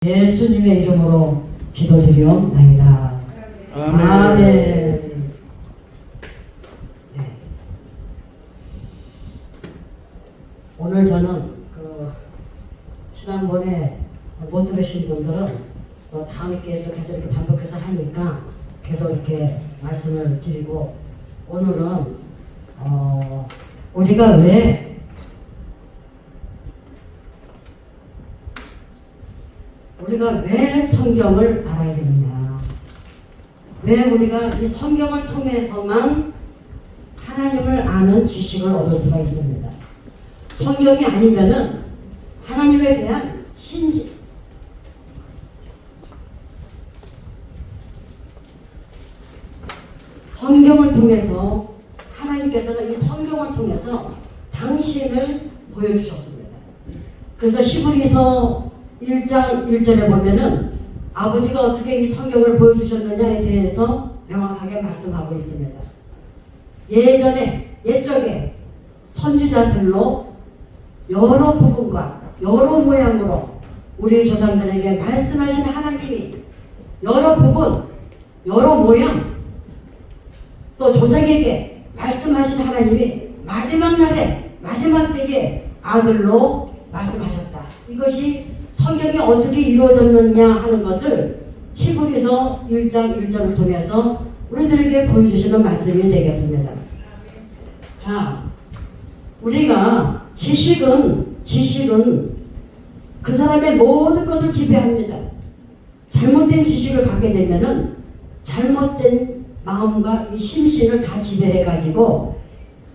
예수님의 이름으로 기도드리옵나이다. 아멘. 아멘. 네. 오늘 저는 지난번에 못 들으신 분들은 또 다음 기회에도 계속 이렇게 반복해서 하니까 계속 이렇게 말씀을 드리고, 오늘은 우리가 왜 성경을 알아야 되느냐, 왜 우리가 이 성경을 통해서만 하나님을 아는 지식을 얻을 수가 있습니다. 성경이 아니면은 하나님에 대한 성경을 통해서 하나님께서는 이 성경을 통해서 당신을 보여주셨습니다. 그래서 히브리서 1장 1절에 보면은 아버지가 어떻게 이 성경을 보여주셨느냐에 대해서 명확하게 말씀하고 있습니다. 옛적에 선지자들로 여러 부분과 여러 모양으로 우리 조상들에게 말씀하신 하나님이 여러 부분, 여러 모양, 또 조상에게 말씀하신 하나님이 마지막 날에, 마지막 때에 아들로 말씀하셨다. 이것이 성경이 어떻게 이루어졌느냐 하는 것을 히브리서 1장 1절을 통해서 우리들에게 보여주시는 말씀이 되겠습니다. 자, 우리가 지식은 그 사람의 모든 것을 지배합니다. 잘못된 지식을 갖게 되면은 잘못된 마음과 이 심신을 다 지배해가지고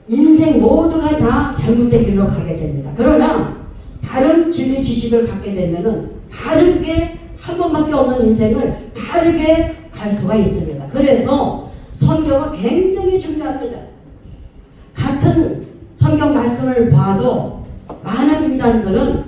인생 모두가 다 잘못된 길로 가게 됩니다. 그러나 바른 진리 지식을 갖게 되면은 바르게 한 번밖에 없는 인생을 바르게 갈 수가 있습니다. 그래서 성경은 굉장히 중요합니다. 같은 성경 말씀을 봐도 많은 이단들은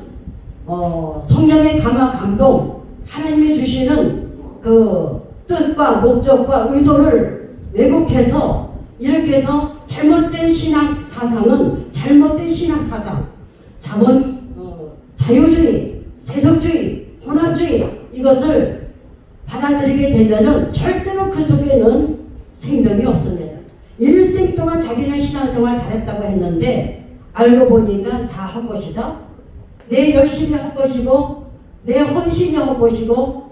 성령의 감화 감동, 하나님이 주시는 그 뜻과 목적과 의도를 왜곡해서 이렇게 해서 잘못된 신앙 사상은 잘못된 신앙 사상, 자유주의, 세속주의, 혼합주의, 이것을 받아들이게 되면은 절대로 그 속에는 생명이 없습니다. 일생 동안 자기는 신앙생활 잘했다고 했는데 알고 보니까 다 헛것이다. 내 열심히 헛것이고 내 헌신이 헛것이고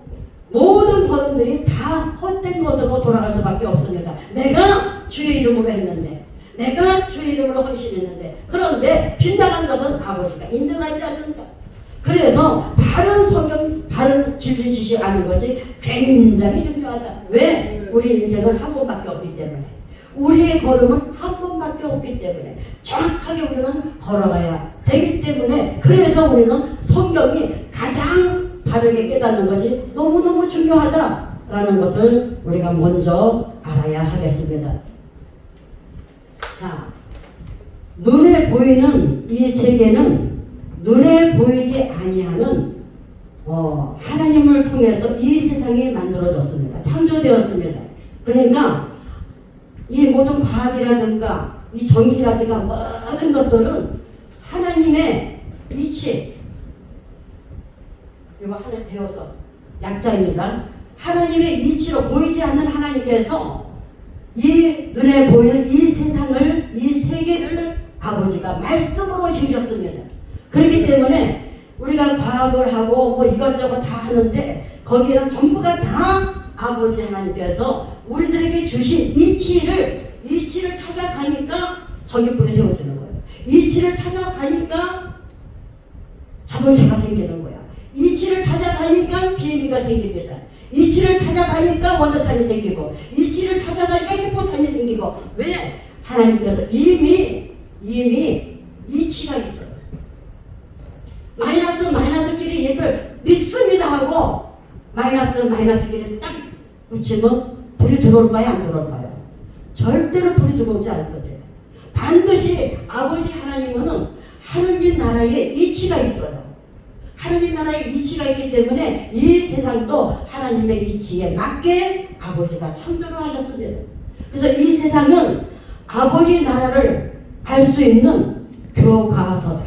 모든 번들이 다 헛된 것으로 돌아갈 수밖에 없습니다. 내가 주의 이름으로 했는데, 내가 주의 이름으로 헌신했는데, 그런데 빗나간 것은 아버지가 인정하지 않는다. 그래서 바른 성경, 바른 진리 지식 아는 것이 굉장히 중요하다. 왜? 우리 인생은 한 번밖에 없기 때문에, 우리의 걸음은 한 번밖에 없기 때문에 정확하게 우리는 걸어가야 되기 때문에, 그래서 우리는 성경이 가장 바르게 깨닫는 것이 너무너무 중요하다라는 것을 우리가 먼저 알아야 하겠습니다. 자, 눈에 보이는 이 세계는 눈에 보이지 아니하는 하나님을 통해서 이 세상이 만들어졌습니다. 창조되었습니다. 그러니까 이 모든 과학이라든가 이 전기라든가 모든 것들은 하나님의 이치, 이거 하나 되어서 약자입니다. 하나님의 이치로 보이지 않는 하나님께서 이 눈에 보이는 이 세상을, 이 세계를 아버지가 말씀으로 지으셨습니다. 그렇기 때문에 우리가 과학을 하고 뭐 이것저것 다 하는데 거기에는 전부가 다 아버지 하나님께서 우리들에게 주신 이치를 찾아가니까 전기불이 세워지는 거예요. 이치를 찾아가니까 자동차가 생기는 거야. 이치를 찾아가니까 비행기가 생깁니다. 이치를 찾아가니까 원자탄이 생기고, 이치를 찾아가니까 핵폭탄이 생기고. 왜? 하나님께서 이미 이치가 있어요. 마이너스끼리 얘들 믿습니다 하고 마이너스끼리 딱 붙이면 불이 들어올까요? 안 들어올까요? 절대로 불이 들어오지 않습니다. 반드시 아버지 하나님은 하느님 나라에 이치가 있어요. 하나님 나라에 이치가 있기 때문에 이 세상도 하나님의 이치에 맞게 아버지가 창조를 하셨습니다. 그래서 이 세상은 아버지 나라를 알 수 있는 교과서다.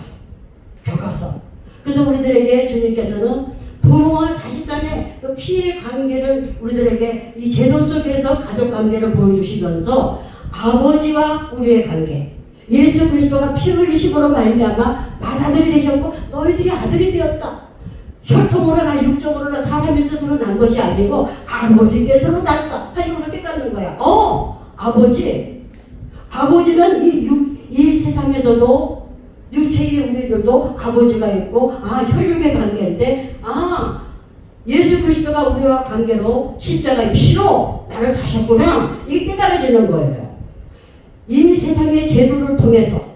교과서. 그래서 우리들에게 주님께서는 부모와 자식 간의 그 피해 관계를 우리들에게 이 제도 속에서 가족 관계를 보여주시면서 아버지와 우리의 관계, 예수 그리스도가 피 흘리심으로 말미암아 맏아들이 되셨고 너희들이 아들이 되었다. 혈통으로나 육적으로나 사람의 뜻으로 난 것이 아니고 아버지께서는 났다. 하니 그렇게 갖는 거야. 아버지는 이 세상에서도 육체의 우리들도 아버지가 있고 혈육의 관계인데 예수 그리스도가 우리와 관계로 십자가의 피로 나를 사셨구나. 이게 깨달아지는 거예요. 이 세상의 제도를 통해서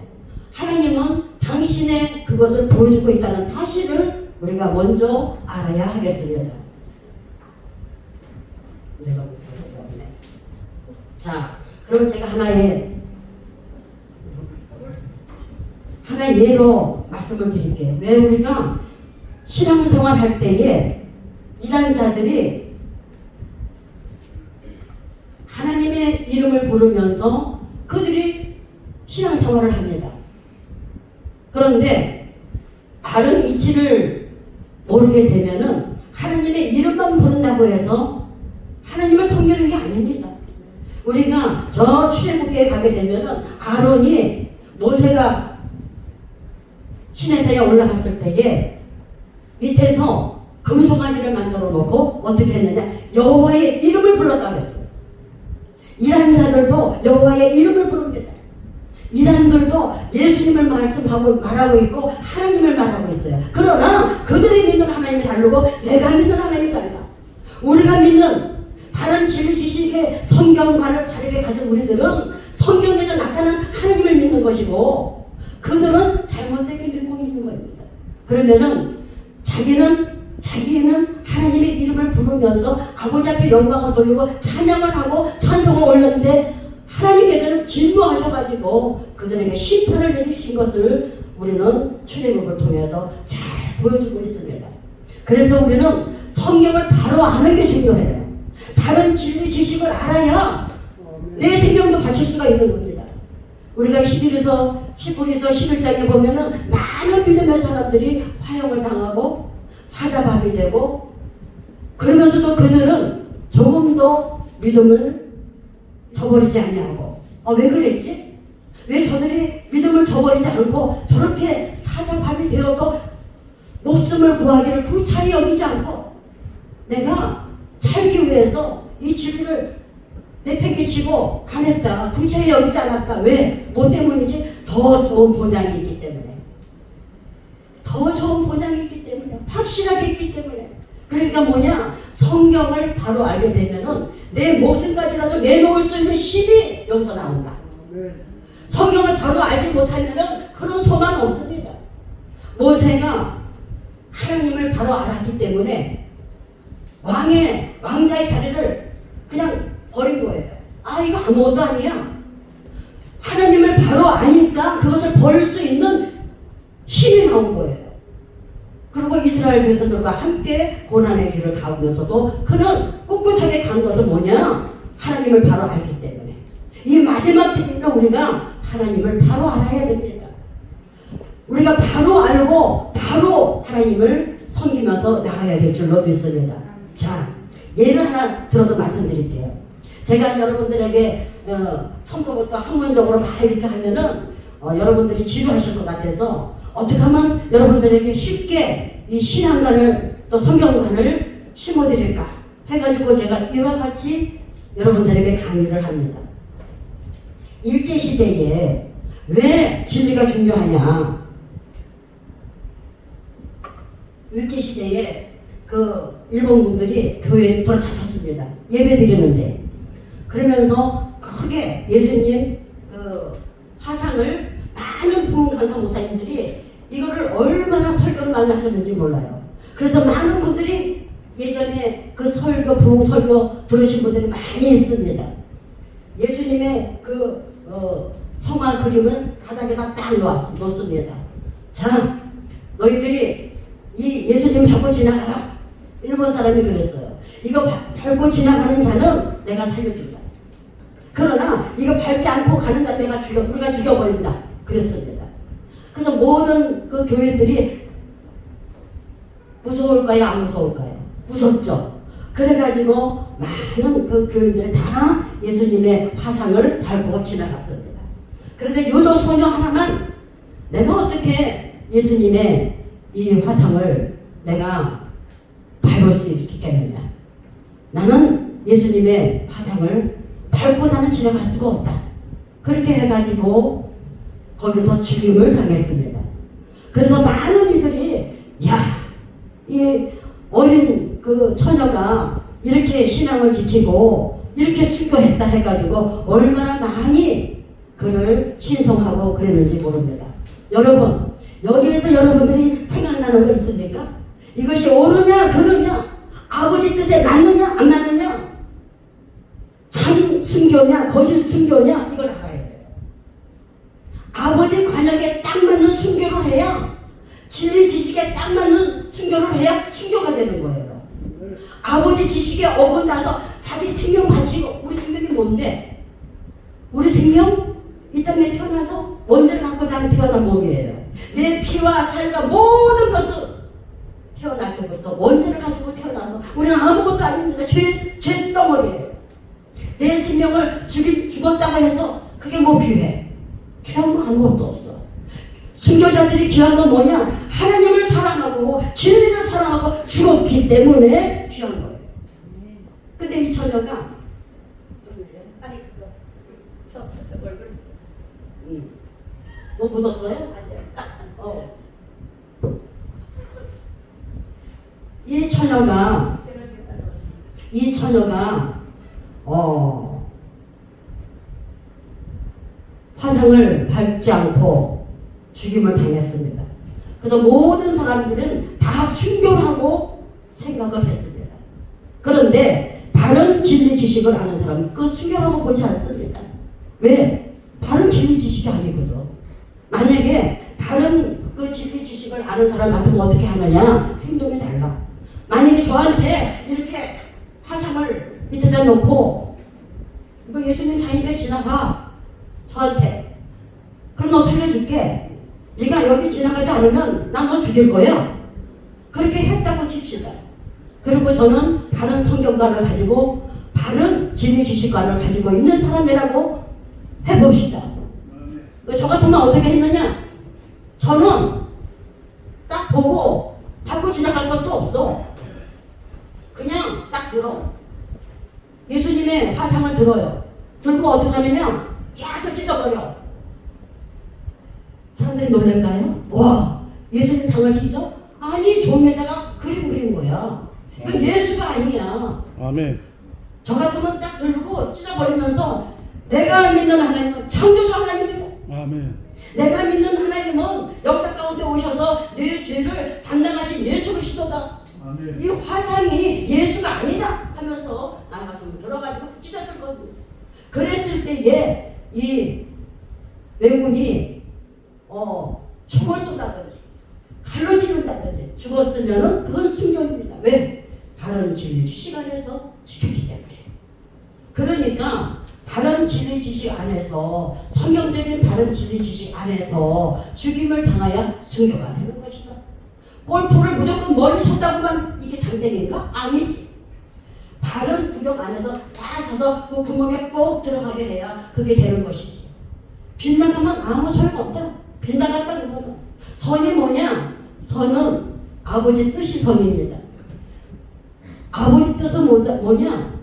하나님은 당신의 그것을 보여주고 있다는 사실을 우리가 먼저 알아야 하겠습니다. 내가 못하겠네. 자, 그럼 제가 하나의 예로 말씀을 드릴게요. 왜 우리가 신앙생활 할 때에 이단자들이 하나님의 이름을 부르면서 그들이 신앙생활을 합니다. 그런데 바른 이치를 모르게 되면은 하나님의 이름만 부른다고 해서 하나님을 섬기는 게 아닙니다. 우리가 저 출애굽기에 가게 되면은 아론이 모세가 시내산에 올라갔을 때에 밑에서 금송아지를 만들어 놓고 어떻게 했느냐, 여호와의 이름을 불렀다고 했어요. 이란 자들도 여호와의 이름을 부릅니다. 이란들도 예수님을 말하고 있고 하나님을 말하고 있어요. 그러나 그들이 믿는 하나님이 다르고 내가 믿는 하나님이 달라. 우리가 믿는 다른 진리 지식의 성경과를 다르게 가진 우리들은 성경에서 나타난 하나님을 믿는 것이고 그들은 잘못되게 믿고 있는 겁니다. 그러면은 자기는 하나님의 이름을 부르면서 아버지 앞에 영광을 돌리고 찬양을 하고 찬송을 올렸는데 하나님께서는 진노하셔가지고 그들에게 심판을 내리신 것을 우리는 출애굽을 통해서 잘 보여주고 있습니다. 그래서 우리는 성경을 바로 아는 게 중요해요. 바른 진리 지식을 알아야 내 생명도 바칠 수가 있는 겁니다. 우리가 히브리서 11장에 보면은 많은 믿음의 사람들이 화형을 당하고 사자밥이 되고 그러면서도 그들은 조금도 믿음을 저버리지 아니하고 왜 그랬지? 왜 저들이 믿음을 저버리지 않고 저렇게 사자밥이 되어도 목숨을 구하기를 구차히 여기지 않고 내가 살기 위해서 이 진리를 내팽개치고 안 했다. 구차히 여기지 않았다. 왜? 뭐 때문이지? 더 좋은 보장이 있기 때문에. 더 좋은 보장이 있기 때문에. 확실하게 있기 때문에. 그러니까 뭐냐? 성경을 바로 알게 되면은 내 목숨까지라도 내놓을 수 있는 힘이 여기서 나온다. 성경을 바로 알지 못하면은 그런 소망 없습니다. 모세가 하나님을 바로 알았기 때문에 왕자의 자리를 그냥 버린 거예요. 이거 아무것도 아니야. 하나님을 바로 아니까 그것을 버릴 수 있는 힘이 나온 거예요. 그리고 이스라엘 백성들과 함께 고난의 길을 가면서도 그는 꿋꿋하게 간 것은 뭐냐? 하나님을 바로 알기 때문에. 이 마지막 때는 우리가 하나님을 바로 알아야 됩니다. 우리가 바로 알고 바로 하나님을 섬기면서 나가야 될 줄로 믿습니다. 자, 예를 하나 들어서 말씀드릴게요. 제가 여러분들에게 청소부터 학문적으로 막 이렇게 하면은 여러분들이 지루하실 것 같아서 어떻게 하면 여러분들에게 쉽게 이 신앙관을 또 성경관을 심어드릴까 해가지고 제가 이와 같이 여러분들에게 강의를 합니다. 일제시대에 왜 진리가 중요하냐? 일제시대에 그 일본군들이 교회에 들어찼습니다. 예배 드리는데. 그러면서 크게 예수님 그 화상을 많은 부흥간사 목사님들이 이거를 얼마나 설교를 많이 하셨는지 몰라요. 그래서 많은 분들이 예전에 그 설교, 부흥 설교 들으신 분들이 많이 있습니다. 예수님의 그 성화 그림을 바닥에다 딱 놓습니다. 자, 너희들이 이 예수님 밟고 지나가라. 일본 사람이 그랬어요. 이거 밟고 지나가는 자는 내가 살려준다. 그러나 이거 밟지 않고 가는 자 우리가 죽여버린다. 그랬습니다. 그래서 모든 그 교회들이 무서울까요? 안 무서울까요? 무섭죠. 그래가지고 많은 그 교인들이 다 예수님의 화상을 밟고 지나갔습니다. 그런데 유도 소녀 하나만 내가 어떻게 예수님의 이 화상을 내가 밟을 수 있겠느냐. 나는 예수님의 화상을 밟고 나는 지나갈 수가 없다. 그렇게 해가지고 거기서 죽임을 당했습니다. 그래서 많은 이들이 이 어린 그 처녀가 이렇게 신앙을 지키고 이렇게 순교했다 해가지고 얼마나 많이 그를 신송하고 그랬는지 모릅니다. 여러분, 여기에서 여러분들이 생각나는 거 있습니까? 이것이 옳으냐 그르냐, 아버지 뜻에 맞느냐 안 맞느냐, 참 순교냐 거짓 순교냐, 이걸 알아야 돼요. 아버지 관역에 딱 맞는 순교를 해야, 진리 지식에 딱 맞는 순교를 해야 순교가 되는 거예요. 아버지 지식에 어긋나서 자기 생명 바치고, 우리 생명이 뭔데? 우리 생명 이 땅에 태어나서 원죄를 갖고 태어난 몸이에요. 내 피와 살과 모든 것은 태어날 때부터 원죄를 가지고 태어나서 우리는 아무것도 아닙니다. 죄 덩어리예요. 내 생명을 죽었다고 해서 그게 뭐 귀해? 귀한 거 아무것도 없어. 순교자들이 귀한 건 뭐냐? 하나님을 사랑하고 진리를 사랑하고 죽었기 때문에 귀한 거예요. 근데 이 처녀가 아니 그거 저 얼굴 뭐 묻었어요? 이 처녀가 화상을 밟지 않고 죽임을 당했습니다. 그래서 모든 사람들은 다 순교를 하고 생각을 했습니다. 그런데 바른 진리 지식을 아는 사람은 그 순교라고 보지 않습니다. 왜? 바른 진리 지식이 아니거든. 만약에 다른 그 진리 지식을 아는 사람 같으면 어떻게 하느냐? 행동이 달라. 만약에 저한테 이렇게 화상을 밑에다 놓고 이거 예수님 자기가 지나가 저한테 그럼 너 살려줄게. 네가 여기 지나가지 않으면 난 너 죽일 거야. 그렇게 했다고 칩시다. 그리고 저는 바른 성경관을 가지고 바른 진리 지식관을 가지고 있는 사람이라고 해봅시다. 저 같으면 어떻게 했느냐? 저는 딱 보고 밟고 지나갈 것도 없어. 그냥 딱 들어. 예수님의 화상을 들어요. 들고 어떻게 하느냐? 쫙 찢어버려. 사람들이 놀랄까요? 와, 예수님 상을 찢어? 아니, 종에다가 그림 그린 거야. 그 예수가 아니야. 아멘. 저 같으면 딱 들고 찢어버리면서 내가 믿는 하나님은 창조주 하나님이고, 아멘. 내가 믿는 하나님은 역사 가운데 오셔서 내 죄를 담당하신 예수 그리스도다. 아멘. 이 화상이 예수가 아니다 하면서 나 같으면 들어가지고 찢었을 거거든요. 그랬을 때에 이 외군이 총을 쏜다든지 칼로 찌른다든지 죽었으면은 그건 순교입니다. 왜? 바른 진리 지식 안에서 지켰기 때문에. 그러니까 바른 진리 지식 안에서, 성경적인 바른 진리 지식 안에서 죽임을 당하여 순교가 되는 것이다. 골프를 무조건 멀리 쳤다고만 이게 장땡인가? 아니지. 바른 구경 안에서 다 쳐서 그 구멍에 꼭 들어가게 해야 그게 되는 것이지. 빗나가면 아무 소용없다. 빗나갔다는 거는. 선이 뭐냐? 선은 아버지 뜻이 선입니다. 아버지 뜻은 뭐냐?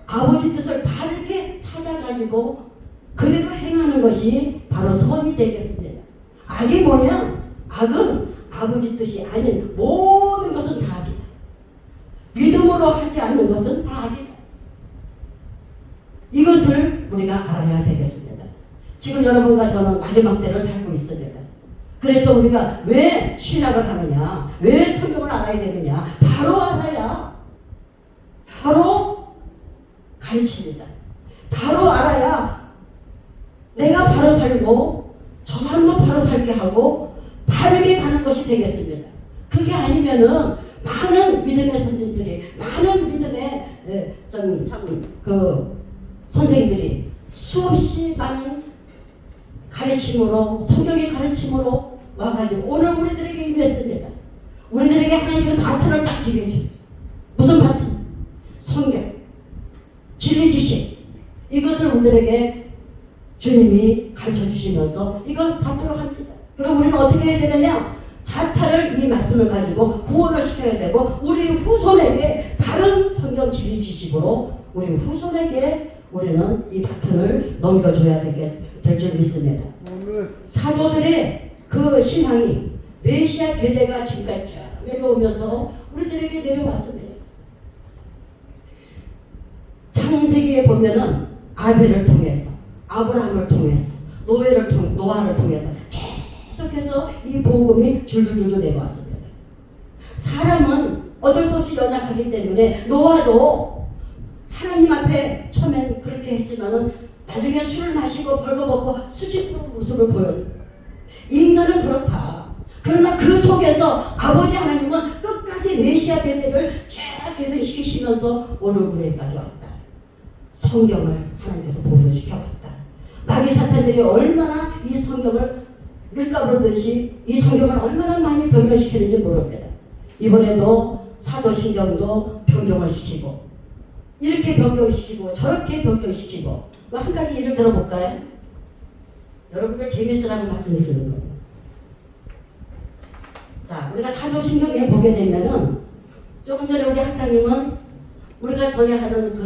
아버지 뜻을 바르게 찾아가지고 그대로 행하는 것이 바로 선이 되겠습니다. 악이 뭐냐? 악은 아버지 뜻이 아닌 모든 것은 다 악이다. 믿음으로 하지 않는 것은 다 악이다. 이것을 우리가 알아야 되겠습니다. 지금 여러분과 저는 마지막 때를 살고 있습니다. 그래서 우리가 왜 신학을 하느냐? 왜 성경을 알아야 되느냐? 바로 알아야 바로 가르칩니다. 바로 알아야 내가 바로 살고 저 사람도 바로 살게 하고 바르게 가는 것이 되겠습니다. 그게 아니면은 많은 믿음의 선생들이, 많은 믿음의 선생들이 수없이 많은 가르침으로, 성경의 가르침으로 와가지고 오늘 우리들에게 임했습니다. 우리들에게 하나님은 바트를 딱 지게주셨어요. 무슨 바트? 성경, 진리 지식. 이것을 우리들에게 주님이 가르쳐 주시면서 이걸 받도록 합니다. 그럼 우리는 어떻게 해야 되느냐? 자타를 이 말씀을 가지고 구원을 시켜야 되고 우리 후손에게 바른 성경 진리 지식으로 우리 후손에게 우리는 이 바톤을 넘겨줘야 될 줄 믿습니다. 사도들의 그 신앙이 메시아 대대가 지금까지 쭉 내려오면서 우리들에게 내려왔습니다. 창세기에 보면은 아벨을 통해서, 아브라함을 통해서, 노아를 통해서 계속해서 이 복음이 줄줄줄 내려왔습니다. 사람은 어쩔 수 없이 연약하기 때문에 노아도 하나님 앞에 처음엔 그렇게 했지만은 나중에 술을 마시고 벌거벗고 수치스러운 모습을 보였어요. 인간은 그렇다. 그러나 그 속에서 아버지 하나님은 끝까지 메시아 대대를 쭉 계승시키시면서 오늘 우리까지 왔다. 성경을 하나님께서 보존시켜 왔다. 마귀 사탄들이 얼마나 이 성경을 밀가부르듯이 이 성경을 얼마나 많이 변경시키는지 모릅니다. 이번에도 사도신경도 변경을 시키고 이렇게 변경시키고 저렇게 변경시키고 한 가지 예를 들어볼까요? 여러분들 재밌으라고 말씀을 드리는 거예요. 자, 우리가 사도신경에 보게 되면은 조금 전에 우리 학장님은 우리가 전에 하던 그